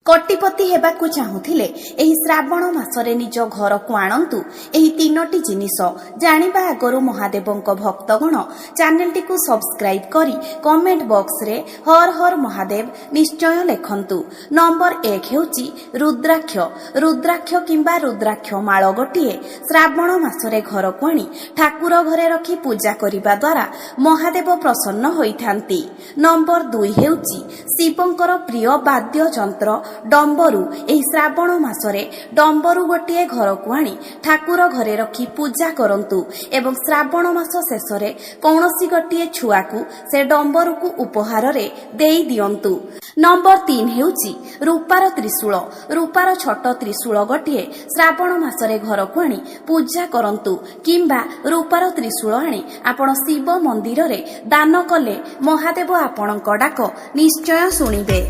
कोटिपति हेबाकु चाहुथिले एही श्रावण मासरे निज घरकु आणंतु एही तीनोटी जिनिस जानिबा आगरु महादेवंक भक्तगण चैनलटी को सब्सक्राइब करी कमेंट बॉक्स रे हर हर महादेव निश्चय लेखंतु। नंबर 1 हेउची रुद्राक्ष। रुद्राक्ष किंबा रुद्राक्ष माळ गोटिए श्रावण मासरे घरकु आनी ठाकुर घरे रखी पूजा करिबा द्वारा महादेव प्रसन्न होइथांती। नंबर 2 हेउची शिवंकर प्रिय वाद्य यंत्र डम्बरू। एही श्रावण मासरे डम्बरू गोटिए घरकु आनी ठाकुर घरे रखी पूजा करंतु एवं श्रावण मास शेषरे कौनसी गोटिए छुआकू से डम्बरू को उपहार रे देई दियंतु। नंबर 3 हेउची रूपार त्रिशूल। रूपार छोट त्रिशूल गोटिए श्रावण मासरे घरकु आनी पूजा करंतु किंबा रूपार त्रिशूल आनी आपण शिव मंदिर रे दान कले महादेव आपणक डाक निश्चय सुनिबे।